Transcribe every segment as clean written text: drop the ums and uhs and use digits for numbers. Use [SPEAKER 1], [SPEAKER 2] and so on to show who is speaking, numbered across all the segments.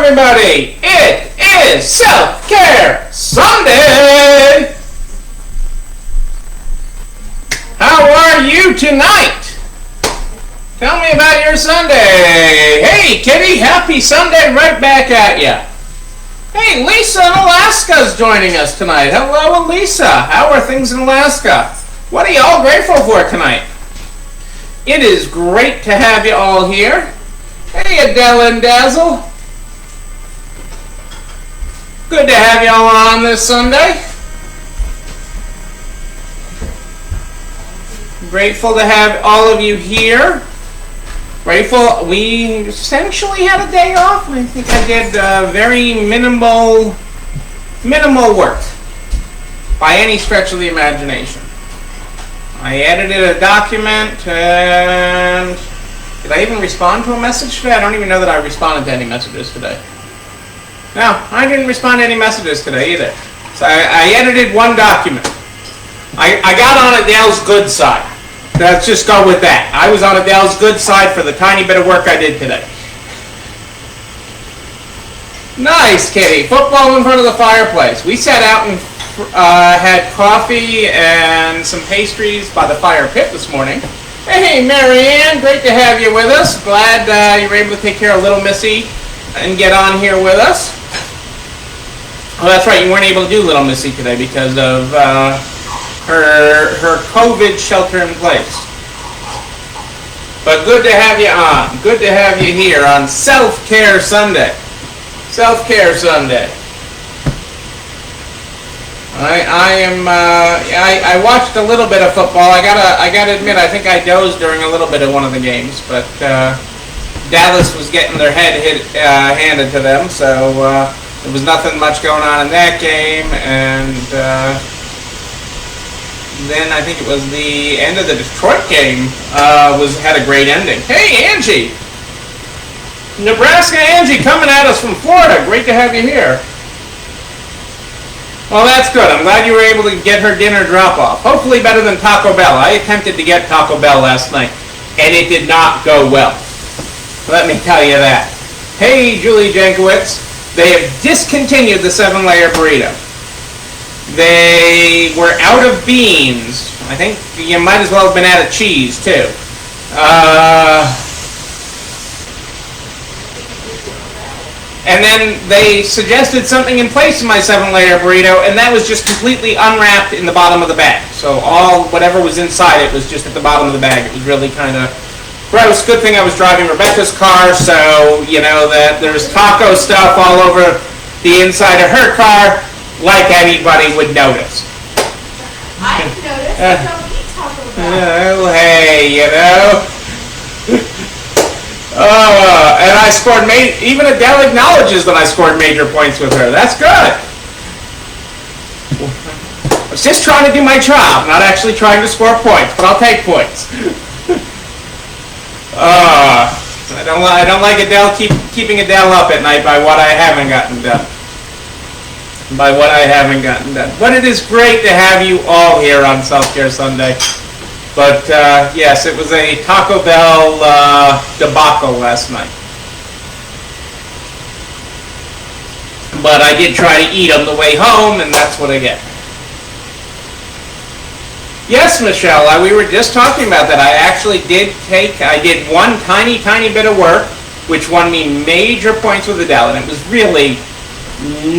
[SPEAKER 1] everybody! It is Self-Care Sunday! How are you tonight? Tell me about your Sunday. Hey, Kitty, happy Sunday right back at ya. Hey, Lisa in Alaska's joining us tonight. Hello, Lisa. How are things in Alaska? What are you all grateful for tonight? It is great to have you all here. Hey, Adele and Dazzle. Good to have you all on this Sunday. Grateful to have all of you here. Grateful. We essentially had a day off. I think I did very minimal work by any stretch of the imagination. I edited a document and did I even respond to a message today? I don't even know that I responded to any messages today. No, I didn't respond to any messages today either. So I edited one document. I got on Adele's good side. Let's just go with that. I was on Adele's good side for the tiny bit of work I did today. Nice, Kitty. Football in front of the fireplace. We sat out and had coffee and some pastries by the fire pit this morning. Hey, Marianne, great to have you with us. Glad you were able to take care of little Missy and get on here with us. Oh, that's right, you weren't able to do little Missy today because of her COVID shelter in place. But good to have you on. Good to have you here on Self-Care Sunday. Self-Care Sunday. I watched a little bit of football. I gotta admit, I think I dozed during a little bit of one of the games, but Dallas was getting their head handed to them, so there was nothing much going on in that game, and then I think it was the end of the Detroit game had a great ending. Hey, Angie! Nebraska Angie coming at us from Florida. Great to have you here. Well, that's good. I'm glad you were able to get her dinner drop-off. Hopefully better than Taco Bell. I attempted to get Taco Bell last night, and it did not go well. Let me tell you that. Hey, Julie Jankowitz. They have discontinued the 7-layer burrito. They were out of beans. I think you might as well have been out of cheese, too. And then they suggested something in place of my 7-layer burrito, and that was just completely unwrapped in the bottom of the bag. So whatever was inside it was just at the bottom of the bag. It was really kind of gross. Good thing I was driving Rebecca's car, so you know that there's taco stuff all over the inside of her car, like anybody would notice.
[SPEAKER 2] I noticed. I don't eat Taco Bell.
[SPEAKER 1] Oh, hey, you know. And I scored even Adele acknowledges that I scored major points with her. That's good. I was just trying to do my job, not actually trying to score points, but I'll take points. I don't like Adele keeping Adele up at night by what I haven't gotten done. But it is great to have you all here on Self-Care Sunday. But yes, it was a Taco Bell debacle last night. But I did try to eat on the way home, and that's what I get. Yes, Michelle, we were just talking about that. I actually did one tiny bit of work, which won me major points with Adele, and it was really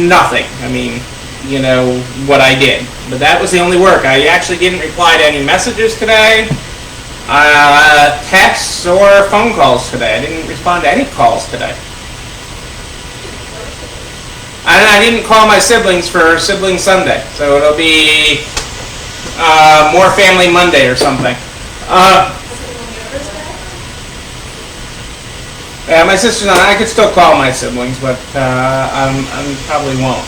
[SPEAKER 1] nothing. I mean, you know, what I did. But that was the only work. I actually didn't reply to any messages today, texts, or phone calls today. I didn't respond to any calls today. And I didn't call my siblings for Sibling Sunday, so it'll be More Family Monday or something. Yeah, my sister's not. I could still call my siblings, but I probably won't.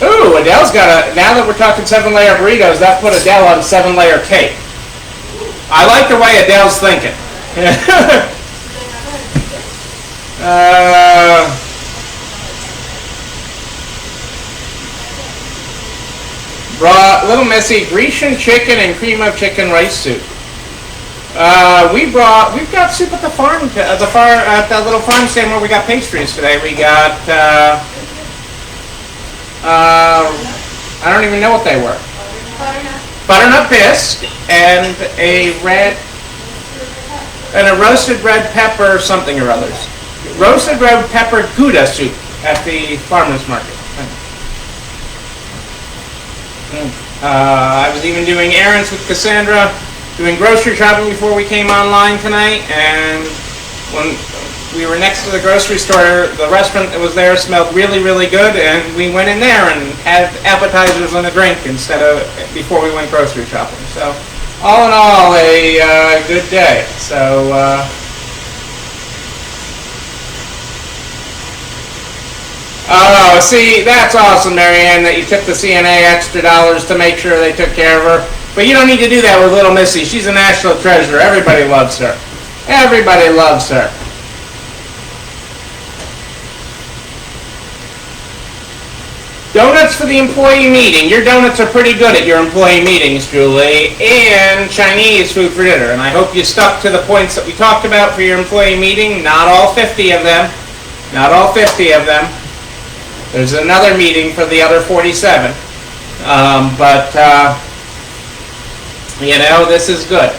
[SPEAKER 1] Ooh, Adele's got now that we're talking 7-layer burritos, that put Adele on 7-layer cake. I like the way Adele's thinking. Little Missy, Grecian chicken and cream of chicken rice soup. We've got soup at the farm, at the little farm stand where we got pastries today. We got, I don't even know what they were. Butternut bisque and a roasted red pepper something or others. Roasted red pepper Gouda soup at the farmer's market. I was even doing errands with Cassandra, doing grocery shopping before we came online tonight, and when we were next to the grocery store, the restaurant that was there smelled really, really good, and we went in there and had appetizers and a drink before we went grocery shopping. So, all in all, a good day. So, oh, see, that's awesome, Marianne, that you tipped the CNA extra dollars to make sure they took care of her. But you don't need to do that with little Missy. She's a national treasure. Everybody loves her. Everybody loves her. Donuts for the employee meeting. Your donuts are pretty good at your employee meetings, Julie. And Chinese food for dinner. And I hope you stuck to the points that we talked about for your employee meeting. Not all 50 of them. Not all 50 of them. There's another meeting for the other 47. You know, this is good.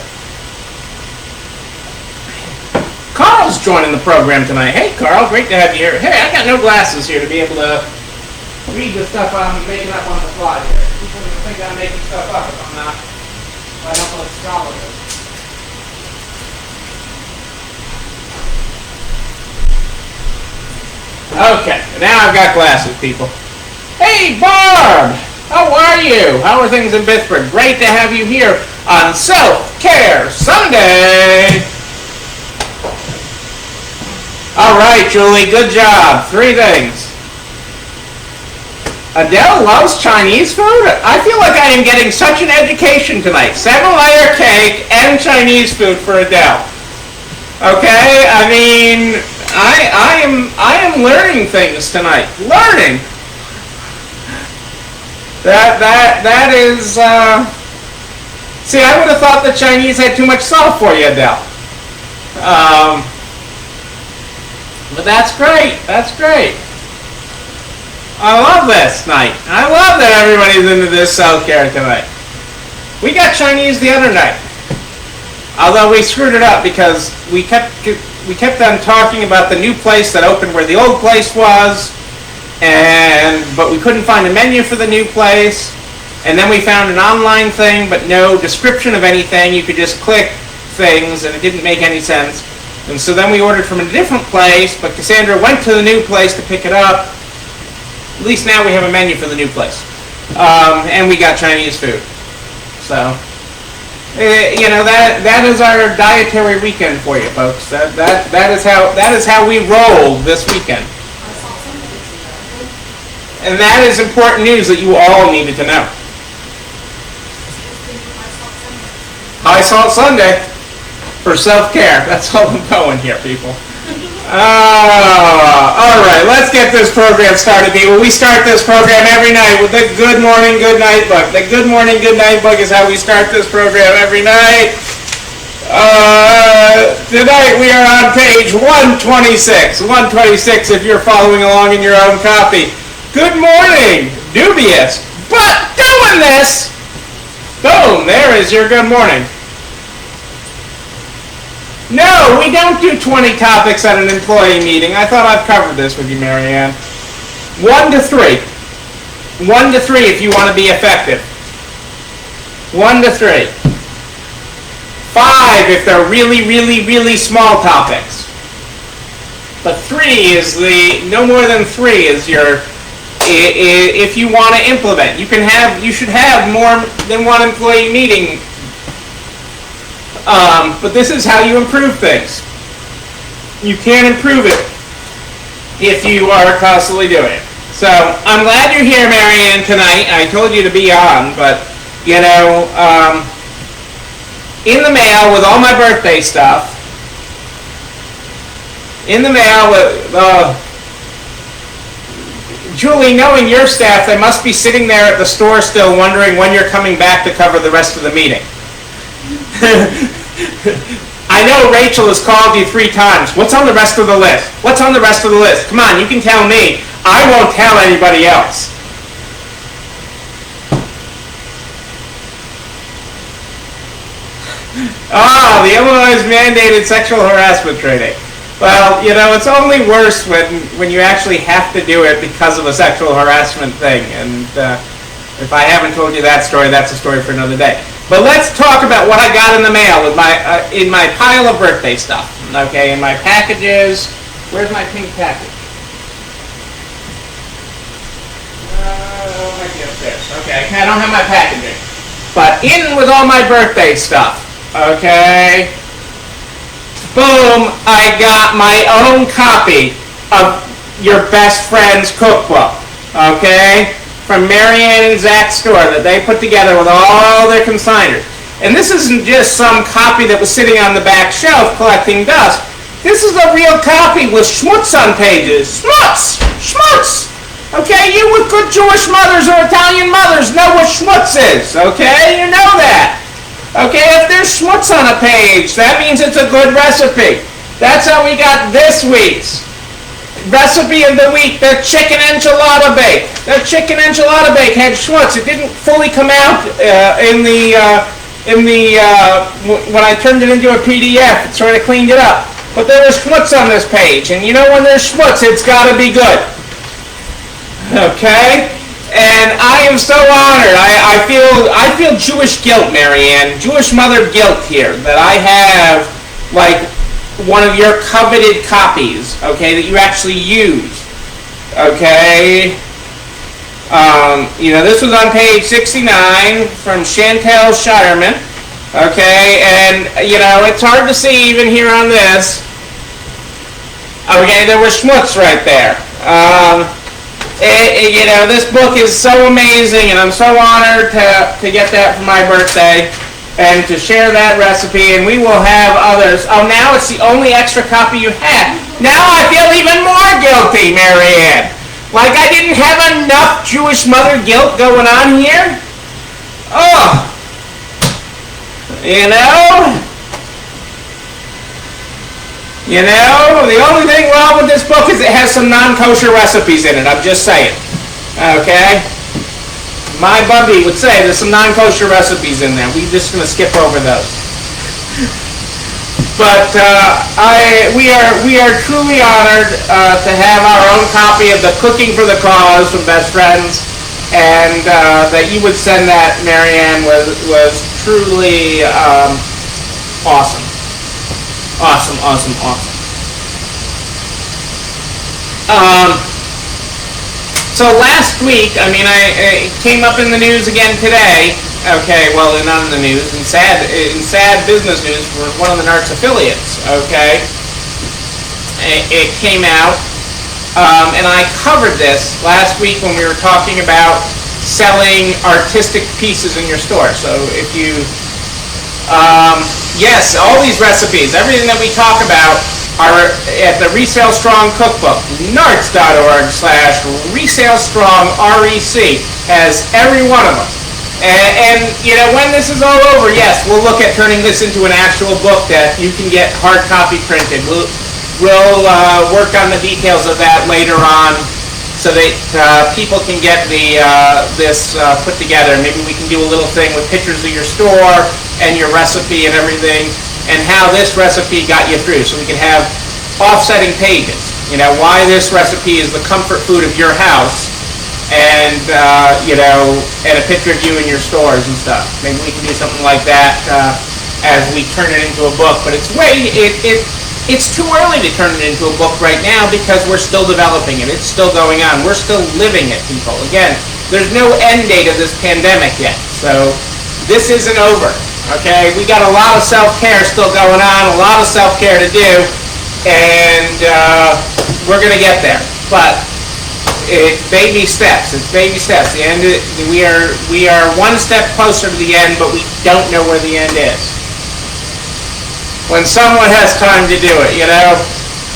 [SPEAKER 1] Carl's joining the program tonight. Hey, Carl, great to have you here. Hey, I got no glasses here to be able to read the stuff I'm making up on the fly here. People think I'm making stuff up if I'm not. If I don't look scholarly. Okay, now I've got glasses, people. Hey, Barb! How are you? How are things in Pittsburgh? Great to have you here on Self-Care Sunday! All right, Julie, good job. 3 things. Adele loves Chinese food? I feel like I am getting such an education tonight. 7-layer cake and Chinese food for Adele. Okay, I mean, I am learning things tonight. Learning. That is. See, I would have thought the Chinese had too much salt for you, Adele. But that's great. That's great. I love this night. I love that everybody's into this self-care tonight. We got Chinese the other night. Although we screwed it up because we kept on talking about the new place that opened where the old place was, but we couldn't find a menu for the new place. And then we found an online thing, but no description of anything. You could just click things, and it didn't make any sense. And so then we ordered from a different place, but Cassandra went to the new place to pick it up. At least now we have a menu for the new place. And we got Chinese food. So, you know, that is our dietary weekend for you, folks. That is how we rolled this weekend. And that is important news that you all needed to know. High Salt Sunday for self-care. That's all I'm going here, people. All right, let's get this program started, people. We start this program every night with the Good Morning, Good Night book. The Good Morning, Good Night book is how we start this program every night. Tonight we are on page 126. 126 if you're following along in your own copy. Good morning, dubious, but doing this. Boom, there is your good morning. No, we don't do 20 topics at an employee meeting. I thought I've covered this with you, Marianne. 1 to 3. 1 to 3 if you want to be effective. 1 to 3. 5 if they're really, really, really small topics. But 3 is no more than 3 is your, if you want to implement. You should have more than 1 employee meeting. But this is how you improve things. You can't improve it if you are constantly doing it. So, I'm glad you're here, Marianne, tonight. I told you to be on, but, you know, in the mail with all my birthday stuff, in the mail with, Julie, knowing your staff, they must be sitting there at the store still wondering when you're coming back to cover the rest of the meeting. I know Rachel has called you 3 times. What's on the rest of the list? What's on the rest of the list? Come on, you can tell me. I won't tell anybody else. The Illinois mandated sexual harassment training. Well, it's only worse when you actually have to do it because of a sexual harassment thing. And if I haven't told you that story, that's a story for another day. But let's talk about what I got in the mail with in my pile of birthday stuff. Okay, in my packages. Where's my pink package? Might be upstairs. Okay, I don't have my packaging. But in with all my birthday stuff. Okay. Boom, I got my own copy of Your Best Friend's Cookbook. Okay? From Marianne and Zach's store that they put together with all their consigners. And this isn't just some copy that was sitting on the back shelf collecting dust. This is a real copy with schmutz on pages. Schmutz! Schmutz! Okay, you with good Jewish mothers or Italian mothers know what schmutz is. Okay, you know that. Okay, if there's schmutz on a page, that means it's a good recipe. That's how we got this week's recipe of the week, the chicken enchilada bake. The chicken enchilada bake had schmutz. It didn't fully come out when I turned it into a PDF. It sort of cleaned it up. But there was schmutz on this page, and when there's schmutz, it's got to be good. Okay? And I am so honored. I feel Jewish guilt, Marianne, Jewish mother guilt here that I have like one of your coveted copies, okay, that you actually use, okay. This was on page 69 from Chantel Shireman, okay, and it's hard to see even here on this. Okay, there was schmutz right there. This book is so amazing, and I'm so honored to get that for my birthday and to share that recipe, and we will have others. Oh, now it's the only extra copy you had. Now I feel even more guilty, Marianne. Like I didn't have enough Jewish mother guilt going on here. Oh, the only thing wrong with this book is it has some non-kosher recipes in it. I'm just saying. Okay? My Bubby would say there's some non-kosher recipes in there. We're just going to skip over those. But we are truly honored to have our own copy of the Cooking for the Cause from Best Friends, and that you would send that, Marianne, was truly awesome. Awesome. So last week, it came up in the news again today. Okay, well, not in the news, in sad business news for one of the NARTS affiliates. Okay, it came out, and I covered this last week when we were talking about selling artistic pieces in your store. So if you yes, all these recipes, everything that we talk about are at the Resale Strong Cookbook. narts.org/Resale Strong REC has every one of them. And when this is all over, yes, we'll look at turning this into an actual book that you can get hard copy printed. We'll work on the details of that later on so that people can get this put together. Maybe we can do a little thing with pictures of your store and your recipe and everything, and how this recipe got you through, so we can have offsetting pages. Why this recipe is the comfort food of your house, and and a picture of you in your stores and stuff. Maybe we can do something like that as we turn it into a book. But it's too early to turn it into a book right now because we're still developing it. It's still going on. We're still living it, people. Again, there's no end date of this pandemic yet, so this isn't over. Okay, we got a lot of self-care still going on, a lot of self-care to do, and we're gonna get there. But it's baby steps. It's baby steps. The end. We are one step closer to the end, but we don't know where the end is. When someone has time to do it,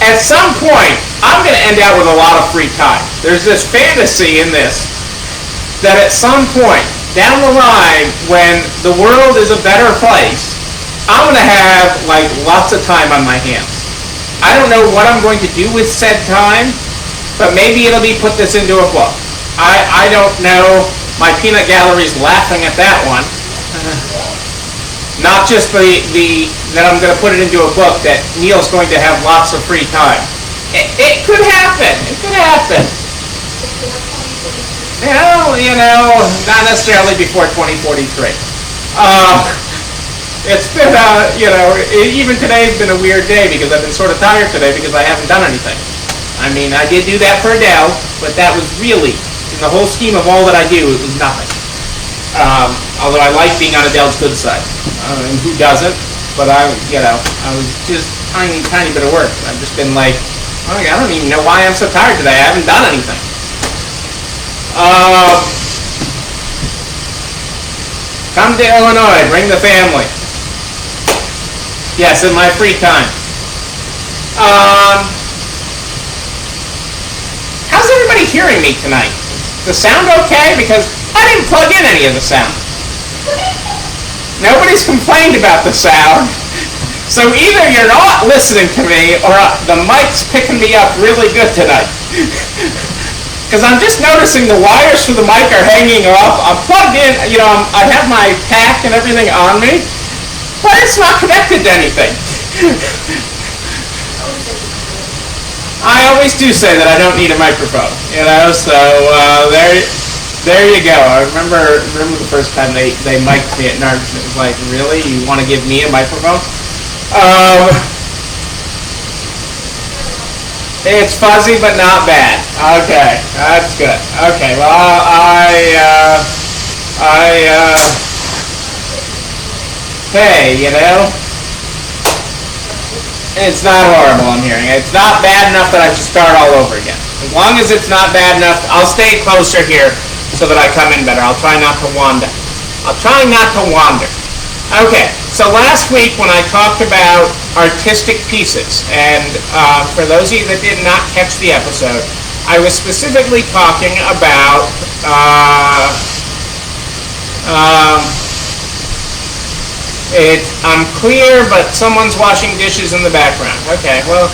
[SPEAKER 1] at some point, I'm gonna end out with a lot of free time. There's this fantasy in this that at some point down the line, when the world is a better place, I'm going to have like lots of time on my hands. I don't know what I'm going to do with said time, but maybe it'll be put this into a book. I don't know. My peanut gallery's laughing at that one. Not just that I'm going to put it into a book, that Neil's going to have lots of free time. It could happen. It could happen. Not necessarily before 2043. It's been, even today's been a weird day because I've been sort of tired today because I haven't done anything. I mean, I did do that for Adele, but that was really, in the whole scheme of all that I do, it was nothing. Although I like being on Adele's good side. And who doesn't? But I was just tiny bit of work. I've just been like, I don't even know why I'm so tired today. I haven't done anything. Come to Illinois, bring the family. Yes, in my free time. How's everybody hearing me tonight? Is the sound okay? Because I didn't plug in any of the sound. Nobody's complained about the sound. So either you're not listening to me or the mic's picking me up really good tonight. Because I'm just noticing the wires for the mic are hanging off. I'm plugged in, I have my pack and everything on me, but it's not connected to anything. I always do say that I don't need a microphone, so there you go. I remember the first time they mic'd me at NARGS, and it was like, really? You want to give me a microphone? It's fuzzy, but not bad. Okay, that's good. Okay, well, hey, it's not horrible, I'm hearing. It's not bad enough that I should start all over again. As long as it's not bad enough, I'll stay closer here so that I come in better. I'll try not to wander. Okay, so last week when I talked about artistic pieces, and for those of you that did not catch the episode, I was specifically talking about I'm clear, but someone's washing dishes in the background. Okay, well,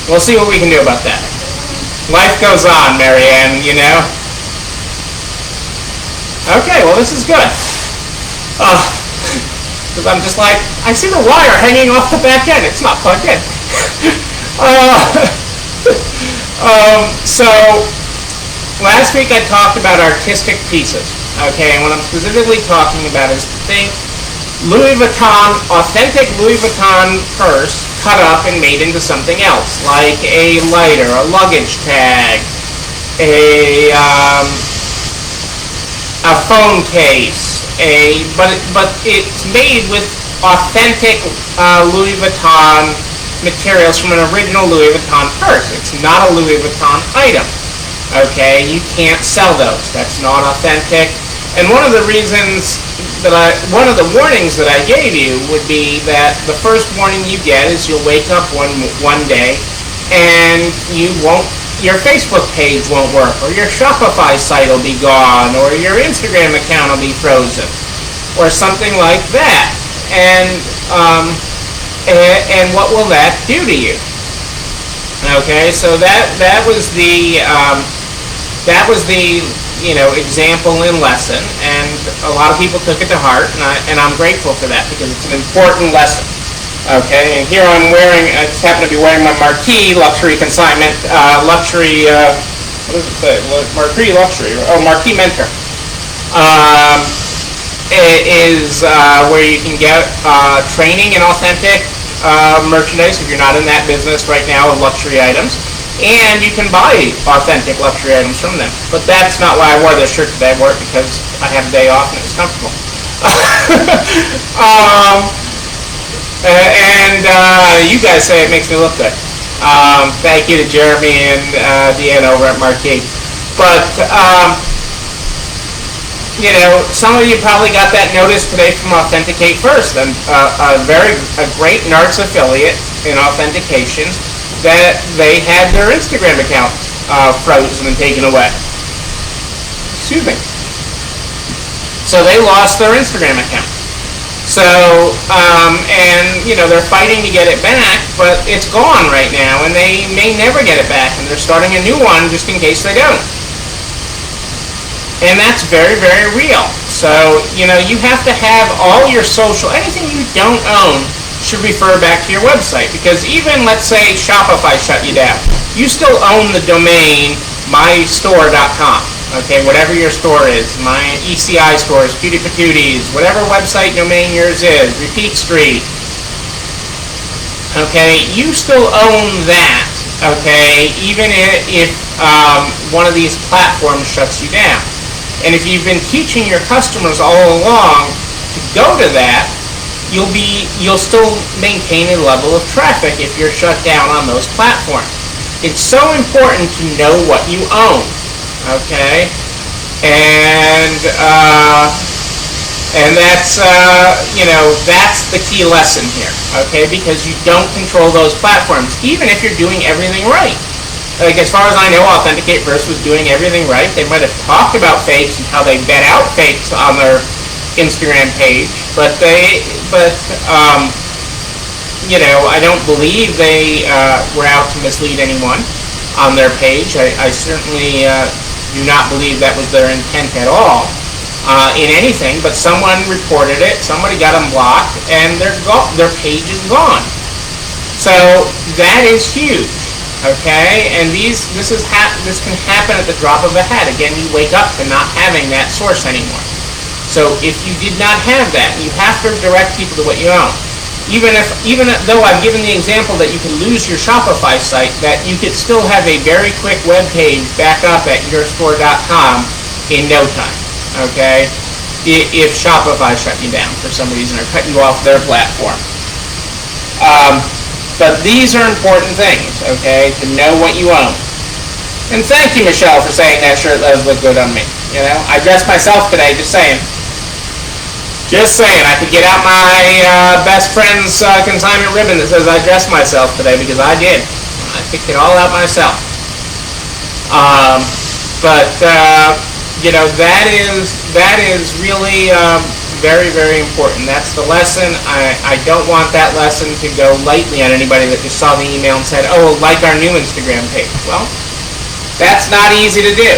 [SPEAKER 1] we'll see what we can do about that. Life goes on, Marianne, Okay, well, this is good. Because I'm just like, I see the wire hanging off the back end. It's not plugged in. So, last week I talked about artistic pieces. Okay, and what I'm specifically talking about is think Louis Vuitton, authentic Louis Vuitton purse cut up and made into something else, like a lighter, a luggage tag, a phone case, but it's made with authentic Louis Vuitton materials from an original Louis Vuitton purse. It's not a Louis Vuitton item. Okay, you can't sell those. That's not authentic. And one of the warnings that I gave you would be that the first warning you get is you'll wake up one day and your Facebook page won't work, or your Shopify site will be gone, or your Instagram account will be frozen, or something like that. And what will that do to you? Okay, so that was the example and lesson, and a lot of people took it to heart, and I'm grateful for that because it's an important lesson. Okay, and here I just happen to be wearing my Marquis luxury consignment, Marquis Mentor. It is where you can get training in authentic merchandise if you're not in that business right now of luxury items. And you can buy authentic luxury items from them. But that's not why I wore this shirt today. I wore it because I had a day off and it was comfortable. You guys say it makes me look good. Thank you to Jeremy and Deanne over at Marquis. But, some of you probably got that notice today from Authenticate First, a great NARGS affiliate in authentication, that they had their Instagram account frozen and taken away. Excuse me. So they lost their Instagram account. So, and they're fighting to get it back, but it's gone right now, and they may never get it back, and they're starting a new one just in case they don't. And that's very, very real. So, you have to have all your social, anything you don't own should refer back to your website, because even, let's say, Shopify shut you down, you still own the domain mystore.com. Okay, whatever your store is, my ECI stores, Cutie Patooties, whatever website domain yours is, Repeat Street. Okay, you still own that. Okay, even if one of these platforms shuts you down. And if you've been teaching your customers all along to go to that, you'll still maintain a level of traffic if you're shut down on those platforms. It's so important to know what you own. Okay, and that's that's the key lesson here. Okay, because you don't control those platforms, even if you're doing everything right. Like, as far as I know, Authenticate First was doing everything right. They might have talked about fakes and how they vet out fakes on their Instagram page, but I don't believe they were out to mislead anyone on their page. I certainly do not believe that was their intent at all in anything, but someone reported it, somebody got them blocked, and their page is gone. So that is huge, okay? And this can happen at the drop of a hat. Again, you wake up to not having that source anymore. So if you did not have that, you have to direct people to what you own. Even though I've given the example that you can lose your Shopify site, that you could still have a very quick web page back up at yourstore.com in no time, okay? If Shopify shut you down for some reason or cut you off their platform. But these are important things, okay, to know what you own. And thank you, Michelle, for saying that shirt does look good on me. I dressed myself today, just saying. Just saying, I could get out my best friend's consignment ribbon that says I dressed myself today, because I did. I picked it all out myself. That is really very, very important. That's the lesson. I don't want that lesson to go lightly on anybody that just saw the email and said, oh, like our new Instagram page. Well, that's not easy to do.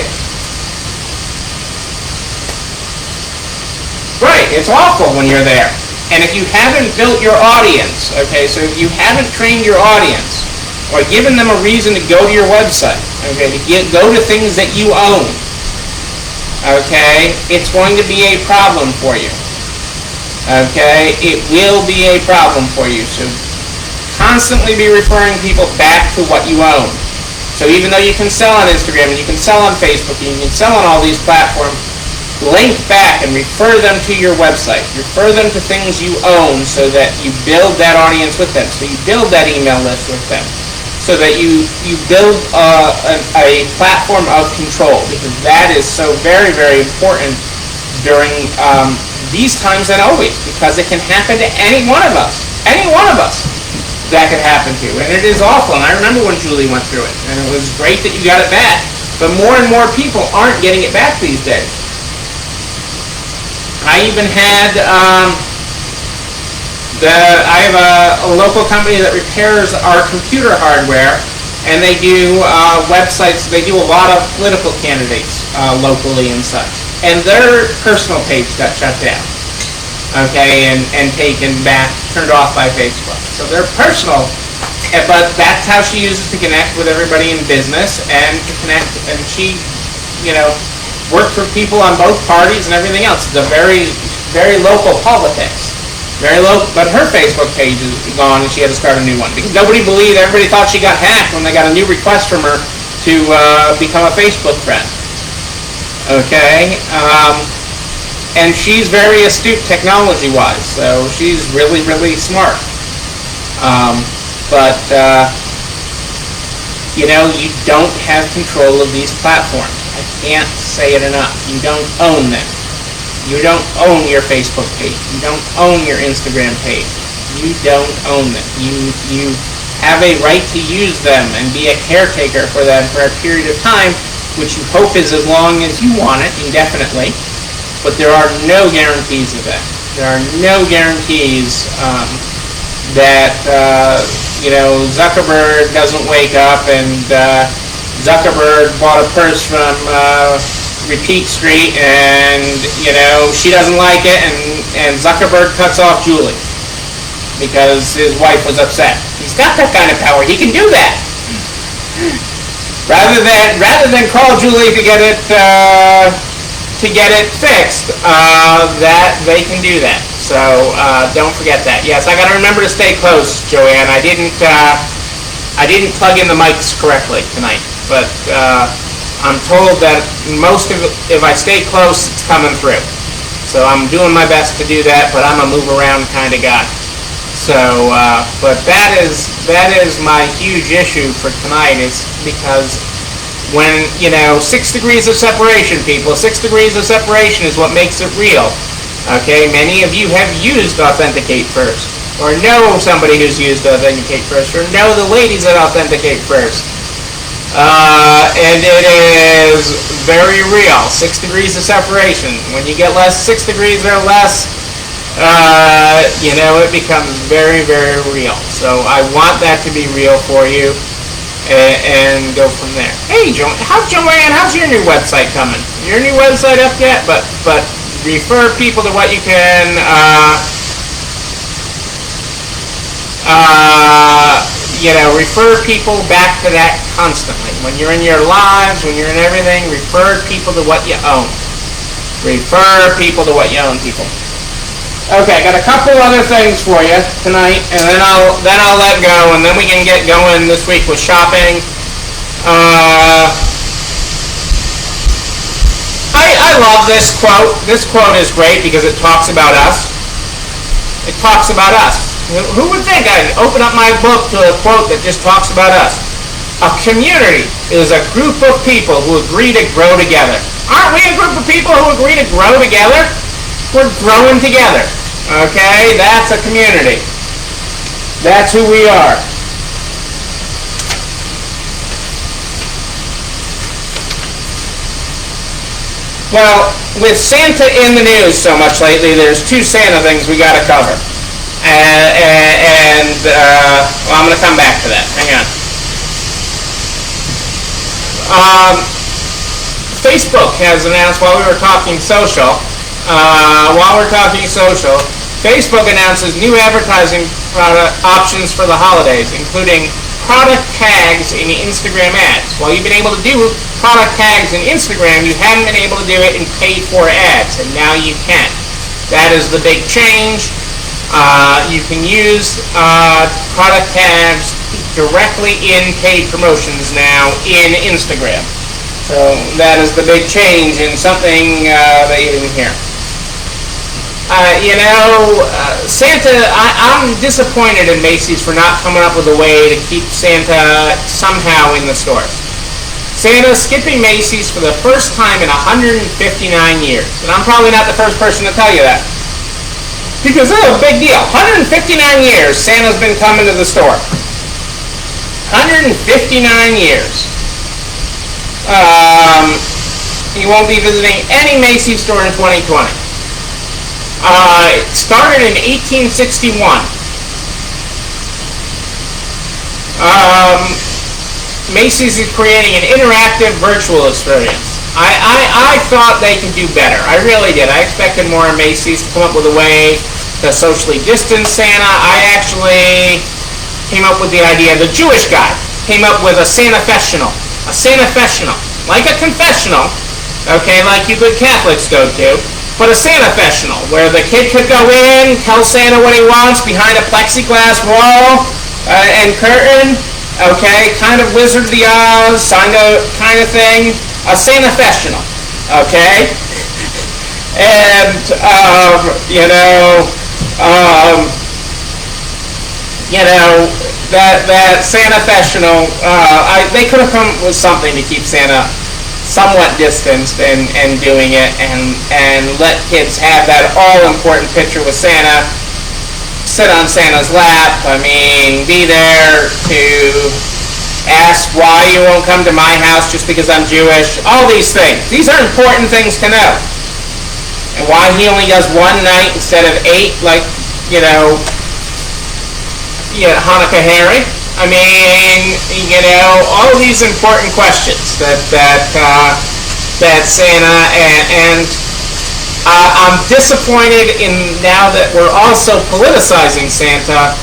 [SPEAKER 1] Right, it's awful when you're there. And if you haven't built your audience, okay, so if you haven't trained your audience or given them a reason to go to your website, okay, to go to things that you own, okay, it's going to be a problem for you. Okay, it will be a problem for you. So constantly be referring people back to what you own. So even though you can sell on Instagram and you can sell on Facebook and you can sell on all these platforms, link back and refer them to your website. Refer them to things you own so that you build that audience with them, so you build that email list with them, so that you build a platform of control, because that is so very, very important during these times and always, because it can happen to any one of us. Any one of us that could happen to. And it is awful. And I remember when Julie went through it, and it was great that you got it back, but more and more people aren't getting it back these days. I even had, I have a local company that repairs our computer hardware, and they do websites. They do a lot of political candidates locally and such. And their personal page got shut down, okay, and taken back, turned off by Facebook. So they're personal, but that's how she uses to connect with everybody in business and to connect. And she, worked for people on both parties and everything else. It's a very, very local politics. Very low, but her Facebook page is gone, and she had to start a new one because nobody believed. Everybody thought she got hacked when they got a new request from her to become a Facebook friend. Okay, and she's very astute technology-wise, so she's really, really smart. You don't have control of these platforms. I can't say it enough. You don't own them. You don't own your Facebook page. You don't own your Instagram page. You don't own them. You have a right to use them and be a caretaker for them for a period of time, which you hope is as long as you want it, indefinitely. But there are no guarantees of that. There are no guarantees that Zuckerberg doesn't wake up and Zuckerberg bought a purse from Repeat Street and she doesn't like it and Zuckerberg cuts off Julie because his wife was upset. He's got that kind of power. He can do that. Rather than call Julie to get it fixed, that they can do that. So don't forget that. Yes, I got to remember to stay close, Joanne. I didn't plug in the mics correctly tonight, but I'm told that if I stay close, it's coming through. So I'm doing my best to do that, but I'm a move around kind of guy. So, but that is my huge issue for tonight, is because when 6 degrees of separation, people, 6 degrees of separation is what makes it real. Okay, many of you have used Authenticate First, or know somebody who's used Authenticate First, or know the ladies that Authenticate First. And it is very real, 6 degrees of separation. When you get 6 degrees or less, it becomes very, very real. So I want that to be real for you, and go from there. Hey, Joanne, how's your new website coming? Your new website up yet? But refer people to what you can, refer people back to that constantly. When you're in your lives, when you're in everything, refer people to what you own. Refer people to what you own, people. Okay, I got a couple other things for you tonight, and then I'll let go, and then we can get going this week with shopping. I love this quote. This quote is great because it talks about us. It talks about us. Who would think I'd open up my book to a quote that just talks about us? A community is a group of people who agree to grow together. Aren't we a group of people who agree to grow together? We're growing together. Okay? That's a community. That's who we are. Well, with Santa in the news so much lately, there's 2 Santa things we got to cover. I'm going to come back to that. Hang on. Facebook has announced, while we were talking social, Facebook announces new advertising product options for the holidays, including product tags in Instagram ads. While you've been able to do product tags in Instagram, you haven't been able to do it in paid-for ads, and now you can. That is the big change. You can use product tags directly in paid promotions now in Instagram. So that is the big change in something that you didn't hear. Santa, I'm disappointed in Macy's for not coming up with a way to keep Santa somehow in the stores. Santa's skipping Macy's for the first time in 159 years. And I'm probably not the first person to tell you that. Because it's a big deal. 159 years Santa's been coming to the store. 159 years. He won't be visiting any Macy's store in 2020. It started in 1861. Macy's is creating an interactive virtual experience. I thought they could do better. I really did. I expected more of Macy's to come up with a way to socially distance Santa. I actually came up with the idea. The Jewish guy came up with a Santa-fessional. A Santa-fessional. Like a confessional, okay, like you good Catholics go to, but a Santa-fessional, where the kid could go in, tell Santa what he wants behind a plexiglass wall and curtain, okay, kind of Wizard of the Oz, kind of thing. A Santa-fessional, okay? And, that Santa-fessional, they could have come up with something to keep Santa somewhat distanced and doing it, and let kids have that all-important picture with Santa, sit on Santa's lap, be there to ask why you won't come to my house just because I'm Jewish, all these things. These are important things to know. and why he only does one night instead of 8, like, Hanukkah Harry. I mean, all these important questions that Santa and I'm disappointed in, now that we're also politicizing Santa,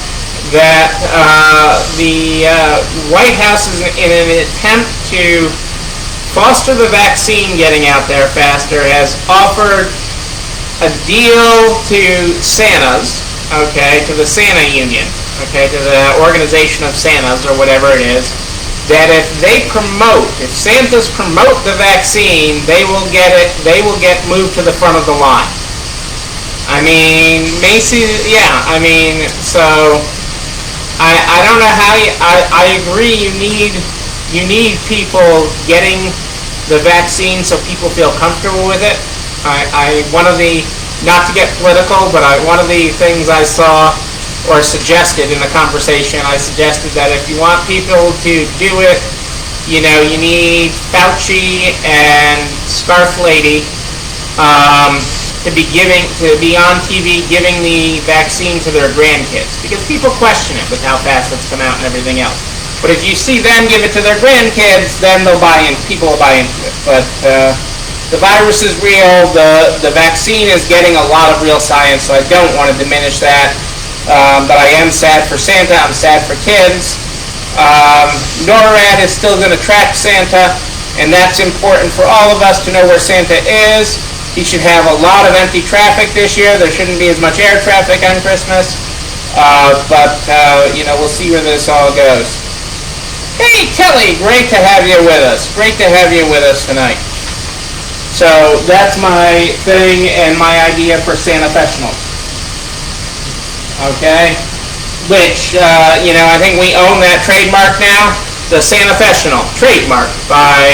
[SPEAKER 1] that the White House is in an attempt to foster the vaccine getting out there faster, has offered a deal to Santas, okay, to the Santa Union, okay, to the organization of Santas or whatever it is, that if Santas promote the vaccine, they will get moved to the front of the line. I mean, Macy's, yeah, I mean, so I don't know how I agree you need people getting the vaccine so people feel comfortable with it. Not to get political, but one of the things I saw or suggested in a conversation, I suggested that if you want people to do it, you need Fauci and Scarf Lady to be on TV giving the vaccine to their grandkids, because people question it with how fast it's come out and everything else. But if you see them give it to their grandkids, then people will buy into it. But the virus is real. The vaccine is getting a lot of real science, so I don't want to diminish that. But I am sad for Santa. I'm sad for kids. NORAD is still going to track Santa, and that's important for all of us to know where Santa is. He should have a lot of empty traffic this year. There shouldn't be as much air traffic on Christmas. But we'll see where this all goes. Hey, Kelly, great to have you with us. Great to have you with us tonight. So that's my thing and my idea for Santa-fessional. Okay? Which, I think we own that trademark now. The Santa-fessional trademark by,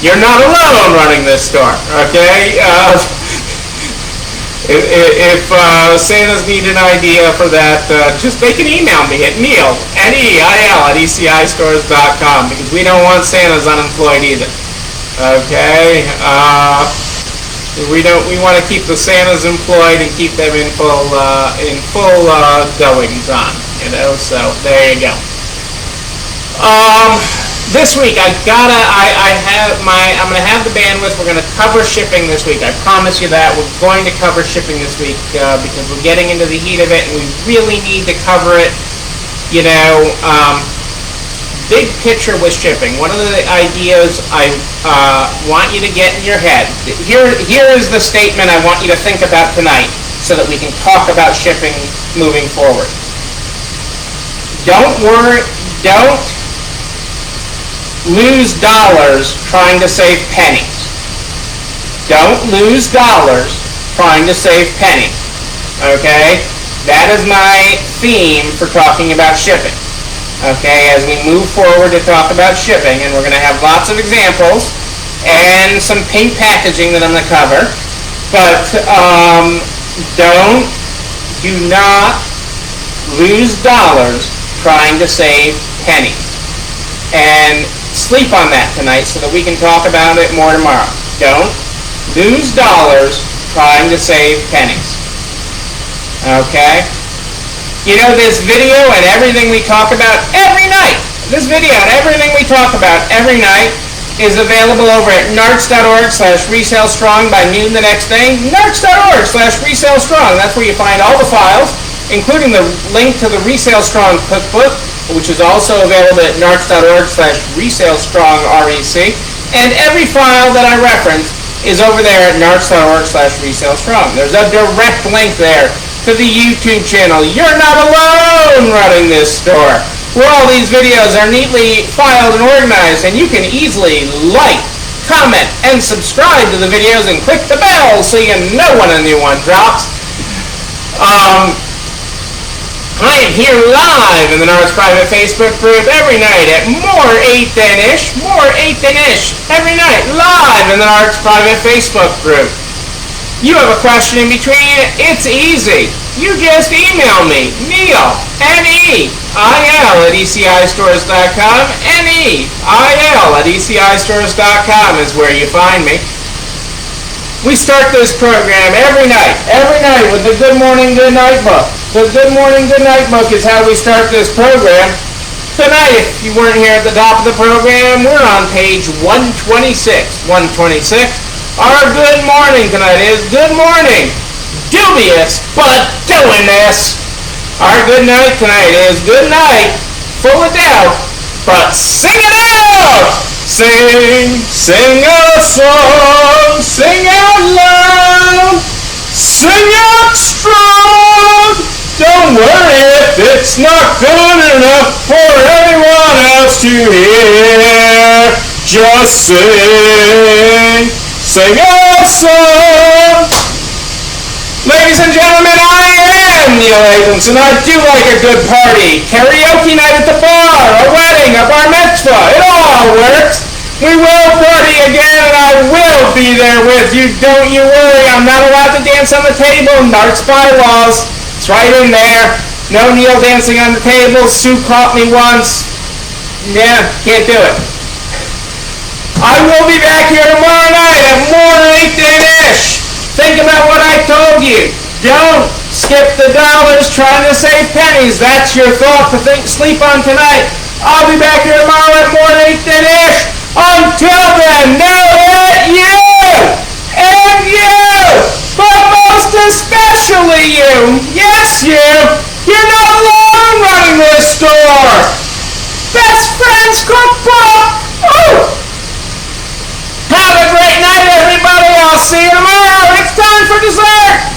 [SPEAKER 1] you're not alone running this store. Okay? If Santas need an idea for that, just they can email me at Neil, N-E-I-L, at ECIstores.com, because we don't want Santas unemployed either. Okay? We want to keep the Santas employed and keep them in full goings on, so there you go. This week I'm gonna have the bandwidth. We're gonna cover shipping this week. I promise you that. We're going to cover shipping this week because we're getting into the heat of it, and we really need to cover it. Big picture with shipping. One of the ideas I want you to get in your head. Here is the statement I want you to think about tonight, so that we can talk about shipping moving forward. Don't lose dollars trying to save pennies. Don't lose dollars trying to save pennies. Okay? That is my theme for talking about shipping. Okay? As we move forward to talk about shipping, and we're going to have lots of examples and some pink packaging that I'm going to cover. But do not lose dollars trying to save pennies. And sleep on that tonight so that we can talk about it more tomorrow. Don't lose dollars trying to save pennies. Okay? This video and everything we talk about every night, is available over at narcs.org/resalestrong by noon the next day. narcs.org/resalestrong. That's where you find all the files, including the link to the Resale Strong cookbook, which is also available at narcs.org/resalestrong, REC. And every file that I reference is over there at narcs.org/resalestrong. There's a direct link there to the YouTube channel. You're not alone running this store, where all these videos are neatly filed and organized, and you can easily like, comment, and subscribe to the videos and click the bell so you know when a new one drops. I am here live in the Narcs private Facebook group every night at more 8 than-ish, every night, live in the Narcs private Facebook group. You have a question in between, it's easy. You just email me, Neil, N-E-I-L, at ECIstores.com. N-E-I-L at ECIstores.com is where you find me. We start this program every night with the Good Morning, Good Night book. The Good Morning, Good Night book is how we start this program. Tonight, if you weren't here at the top of the program, we're on page 126. 126. Our good morning tonight is good morning. Dubious, but doing this. Our good night tonight is good night. Full of doubt, but sing it out! Sing a song, sing out loud, sing out strong. Don't worry if it's not good enough for everyone else to hear. Just sing a song. Ladies and gentlemen, I am Neil Abramson. I do like a good party. Karaoke night at the bar, a wedding, a bar mitzvah. It all works. We will party again, and I will be there with you. Don't you worry. I'm not allowed to dance on the table. Narcs bylaws. It's right in there. No Neil dancing on the table. Sue caught me once. Yeah, can't do it. I will be back here tomorrow night at more than 8-ish. Think about what I told you. Don't skip the dollars trying to save pennies. That's your thought to sleep on tonight. I'll be back here tomorrow at more than 8-ish. Until then, know that you and you, but most especially you, yes you, you're not alone running this store. Best friends cookbook. Woo! Have a great night, everybody. I'll see you tomorrow. It's time for dessert.